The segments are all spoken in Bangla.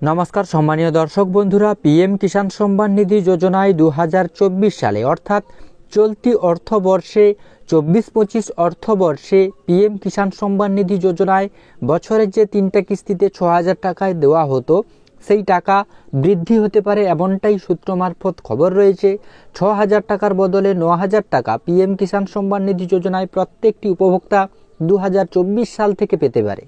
নমস্কার সম্মানীয় দর্শক বন্ধুরা, পিএম কিষাণ সম্মান নিধি যোজনায় 2024 সালে অর্থাৎ চলতি অর্থবর্ষে 24-25 অর্থবর্ষে পিএম কিষাণ সম্মান নিধি যোজনায় বছরের যে 3টা কিস্তিতে 6,000 টাকায় দেওয়া হতো সেই টাকা বৃদ্ধি হতে পারে এমনটাই সূত্র মারফত খবর রয়েছে। 6,000 টাকার বদলে 9,000 টাকা পিএম কিষাণ সম্মান নিধি যোজনায় প্রত্যেকটি উপভোক্তা 2024 সাল থেকে পেতে পারে।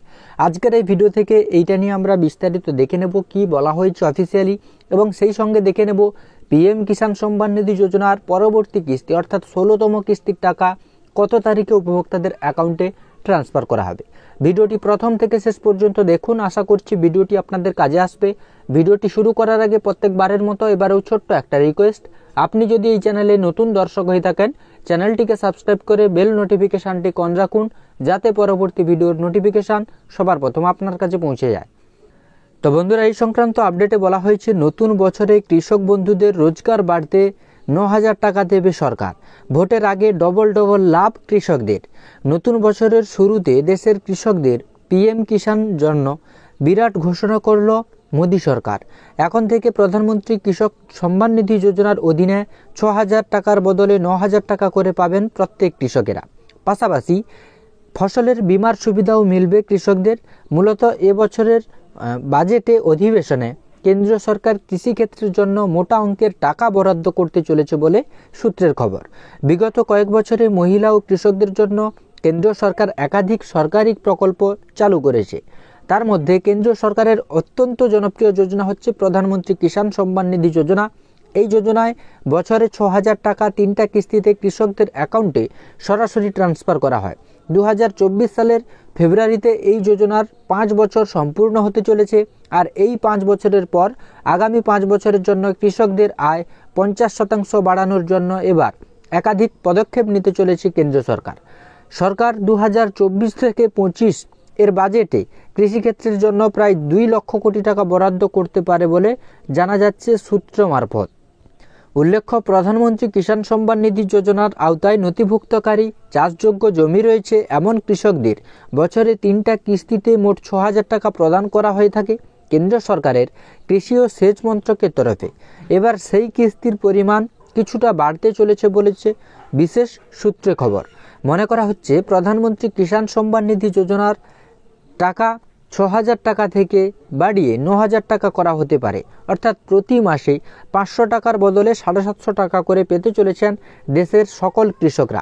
আজকের এই ভিডিও থেকে এইটা নিয়ে আমরা বিস্তারিত দেখে নেব কি বলা হয়েছে অফিসিয়ালি, এবং সেই সঙ্গে দেখে নেব পিএম কিষাণ সম্মান নিধি যোজনার পরবর্তী কিস্তি অর্থাৎ 16তম কিস্তির টাকা কত তারিখে উপভোক্তাদের অ্যাকাউন্টে ট্রান্সফার করা হবে। ভিডিওটি প্রথম থেকে শেষ পর্যন্ত দেখুন, আশা করছি ভিডিওটি আপনাদের কাজে আসবে। ভিডিওটি শুরু করার আগে প্রত্যেকবারের মতো এবারেও ছোট্ট একটা রিকোয়েস্ট, আপনি যদি এই চ্যানেলে নতুন দর্শক হয়ে থাকেন চ্যানেলটিকে সাবস্ক্রাইব করে বেল নোটিফিকেশনটি অন রাখুন, যাতে পরবর্তী ভিডিওর নোটিফিকেশন সবার প্রথম আপনার কাছে পৌঁছে যায়। তো বন্ধুরা, এই সংক্রান্ত আপডেটে বলা হয়েছে নতুন বছরে কৃষক বন্ধুদের রোজগার বাড়তে 9,000 টাকা দেবে সরকার। ভোটের আগে ডবল লাভ কৃষকদের। নতুন বছরের শুরুতে দেশের কৃষকদের পিএম কিষাণ জন্য বিরাট ঘোষণা করল মোদী সরকার। এখন থেকে প্রধানমন্ত্রী কৃষক সম্মান নিধি যোজনার অধীনে 6,000 টাকার বদলে 9,000 টাকা করে পাবেন প্রত্যেক কৃষকেরা। পাশাপাশি ফসলের বীমার সুবিধাও মিলবে কৃষকদের। মূলত এবছরের বাজেটে অধিবেশনে কেন্দ্রীয় সরকার কৃষিক্ষেত্রের জন্য মোটা অঙ্কের টাকা বরাদ্দ করতে চলেছে বলে সূত্রের খবর। বিগত কয়েক বছরে মহিলা ও কৃষকদের জন্য কেন্দ্রীয় সরকার একাধিক সরকারি প্রকল্প চালু করেছে। তার মধ্যে কেন্দ্রীয় সরকারের অত্যন্ত জনপ্রিয় যোজনা হচ্ছে প্রধানমন্ত্রী কিষাণ সম্মান নিধি যোজনা। এই যোজনায় বছরে 6,000 টাকা 3টা কিস্তিতে কৃষকদের অ্যাকাউন্টে সরাসরি ট্রান্সফার করা হয়। 2024 সালের ফেব্রুয়ারিতে এই যোজনার 5 বছর সম্পূর্ণ হতে চলেছে। আর এই 5 বছরের পর আগামী 5 বছরের জন্য কৃষকদের আয় 50% বাড়ানোর জন্য এবার একাধিক পদক্ষেপ নিতে চলেছে কেন্দ্র সরকার। সরকার 2024 থেকে 25 এর বাজেটে কৃষিক্ষেত্রের জন্য প্রায় 2 লক্ষ কোটি টাকা বরাদ্দ করতে পারে বলে জানা যাচ্ছে সূত্র মারফত। উল্লেখ্য, প্রধানমন্ত্রী কিষাণ সম্মান নিধি যোজনার আওতায় নথিভুক্তকারী চাষযোগ্য জমি রয়েছে এমন কৃষকদের বছরে 3টা কিস্তিতে মোট 6,000 টাকা প্রদান করা হয়ে থাকে কেন্দ্র সরকারের কৃষি ও সেচ মন্ত্রকের তরফে। এবার সেই কিস্তির পরিমাণ কিছুটা বাড়তে চলেছে বলেছে বিশেষ সূত্রে খবর। মনে করা হচ্ছে প্রধানমন্ত্রী কিষাণ সম্মান নিধি যোজনার টাকা 6,000 টাকা থেকে বাড়িয়ে 9,000 টাকা করা হতে পারে, অর্থাৎ প্রতি মাসে 500 টাকার বদলে 750 টাকা করে পেতে চলেছেন দেশের সকল কৃষকরা।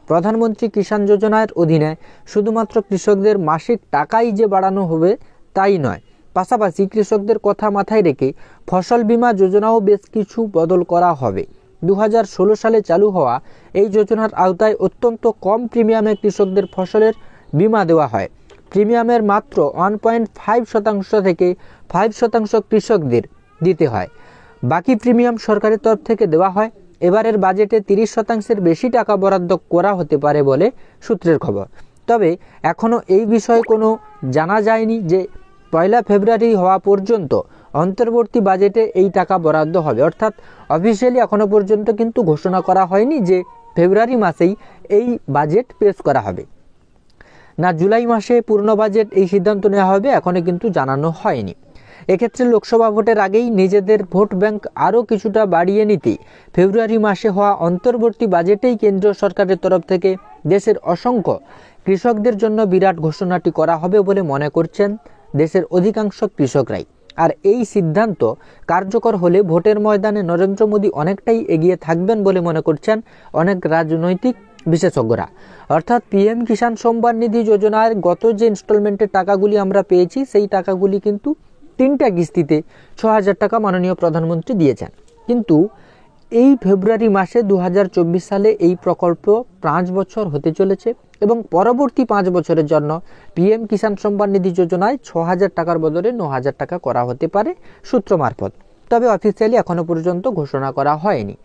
প্রধানমন্ত্রী কিষাণ যোজনার অধীনে শুধুমাত্র কৃষকদের মাসিক টাকাই যে বাড়ানো হবে তাই নয়, পাশাপাশি কৃষকদের কথা মাথায় রেখে ফসল বীমা যোজনাও বেশ কিছু বদল করা হবে। 2016 সালে চালু হওয়া এই যোজনার আওতায় অত্যন্ত কম প্রিমিয়ামে কৃষকদের ফসলের বীমা দেওয়া হয়। প্রিমিয়ামের মাত্র 1.5% থেকে 5% কৃষকদের দিতে হয়, বাকি প্রিমিয়াম সরকারের তরফ থেকে দেওয়া হয়। এবারের বাজেটে 30% বেশি টাকা বরাদ্দ করা হতে পারে বলে সূত্রের খবর। তবে এখনও এই বিষয়ে কোনো জানা যায়নি যে 1 ফেব্রুয়ারি হওয়া পর্যন্ত অন্তর্বর্তী বাজেটে এই টাকা বরাদ্দ হবে, অর্থাৎ অফিসিয়ালি এখনও পর্যন্ত কিন্তু ঘোষণা করা হয়নি যে ফেব্রুয়ারি মাসেই এই বাজেট পেশ করা হবে না জুলাই মাসে পূর্ণ বাজেট, এই সিদ্ধান্ত নেওয়া হবে এখনো কিন্তু জানানো হয়নি। এক্ষেত্রে লোকসভা ভোটের আগেই নিজেদের ভোট ব্যাংক আরও কিছুটা বাড়িয়ে নিতে ফেব্রুয়ারি মাসে হওয়া অন্তর্বর্তী বাজেটেই কেন্দ্রীয় সরকারের তরফ থেকে দেশের অসংখ্য কৃষকদের জন্য বিরাট ঘোষণাটি করা হবে বলে মনে করছেন দেশের অধিকাংশ কৃষকরাই। আর এই সিদ্ধান্ত কার্যকর হলে ভোটের ময়দানে নরেন্দ্র মোদী অনেকটাই এগিয়ে থাকবেন বলে মনে করছেন অনেক রাজনৈতিক বিশেষজ্ঞরা। অর্থাৎ পিএম কিষাণ সম্মান নিধি যোজনার গত যে ইনস্টলমেন্টের টাকাগুলি আমরা পেয়েছি সেই টাকাগুলি কিন্তু 3টা কিস্তিতে 6,000 টাকা মাননীয় প্রধানমন্ত্রী দিয়েছেন। কিন্তু এই ফেব্রুয়ারি মাসে 2024 সালে এই প্রকল্প 5 বছর হতে চলেছে এবং পরবর্তী 5 বছরের জন্য পিএম কিষাণ সম্মান নিধি যোজনায় 6,000 টাকার বদলে 9,000 টাকা করা হতে পারে সূত্র মারফত। তবে অফিসিয়ালি এখনো পর্যন্ত ঘোষণা করা হয়নি।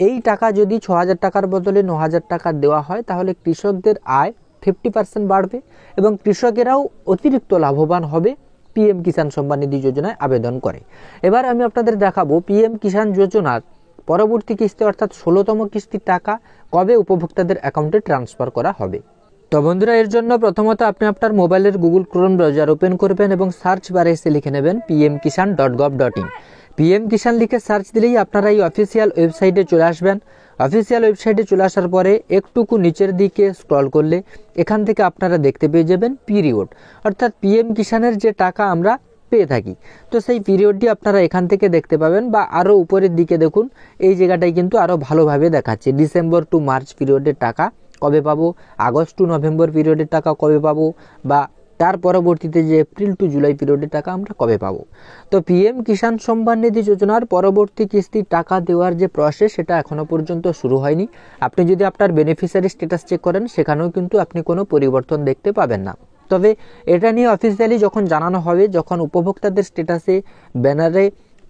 এই টাকা যদি 6,000 টাকার বদলে 9,000 টাকা দেওয়া হয় তাহলে কৃষকদের আয় 50% বাড়বে এবং কৃষকেরাও অতিরিক্ত লাভবান হবে পিএম কিষাণ সম্মান নিধি যোজনায় আবেদন করে। এবার আমি আপনাদের দেখাবো পিএম কিষাণ যোজনার পরবর্তী কিস্তি অর্থাৎ 16তম কিস্তির টাকা কবে উপভোক্তাদের অ্যাকাউন্টে ট্রান্সফার করা হবে। তো বন্ধুরা, এর জন্য প্রথমত আপনি আপনার মোবাইলের গুগল ক্রোম ব্রাউজার ওপেন করবেন এবং সার্চ বারে এসে লিখে নেবেন pmkisan.gov.in। পিএম কিষাণ লিখে সার্চ দিলেই আপনারা এই অফিসিয়াল ওয়েবসাইটে চলে আসবেন। অফিসিয়াল ওয়েবসাইটে চলে আসার পরে একটুকু নিচের দিকে স্ক্রল করলে এখান থেকে আপনারা দেখতে পেয়ে যাবেন পিরিয়ড, অর্থাৎ পিএম কিষাণের যে টাকা আমরা পেয়ে থাকি, তো সেই পিরিয়ডটি আপনারা এখান থেকে দেখতে পাবেন। বা আরও উপরের দিকে দেখুন, এই জায়গাটায় কিন্তু আরও ভালোভাবে দেখাচ্ছে ডিসেম্বর টু মার্চ পিরিয়ডের টাকা কবে পাবো, আগস্ট টু নভেম্বর পিরিয়ডের টাকা কবে পাবো, বা তার পরবর্তীতে যে এপ্রিল টু জুলাই পিরিয়ডের টাকা আমরা কবে পাবো। তো পিএম কিষাণ সম্মান নিধি যোজনার পরবর্তী কিস্তির টাকা দেওয়ার যে প্রসেস, সেটা এখনো পর্যন্ত শুরু হয়নি। আপনি যদি আপনার বেনিফিশিয়ারি স্ট্যাটাস চেক করেন, সেখানেও কিন্তু আপনি কোনো পরিবর্তন দেখতে পাবেন না। তবে এটা নিয়ে অফিসিয়ালি যখন জানানো হবে, যখন উপভোক্তাদের স্ট্যাটাসে ব্যানারে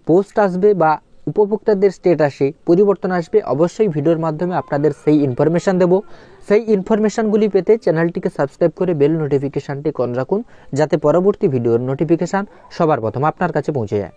পোস্ট আসবে বা উপভোক্তাদের স্ট্যাটাসে পরিবর্তন আসবে, অবশ্যই ভিডিওর মাধ্যমে আপনাদের সেই ইনফরমেশান দেব। সেই ইনফরমেশানগুলি পেতে চ্যানেলটিকে সাবস্ক্রাইব করে বেল নোটিফিকেশানটি অন রাখুন, যাতে পরবর্তী ভিডিওর নোটিফিকেশান সবার প্রথম আপনার কাছে পৌঁছে যায়।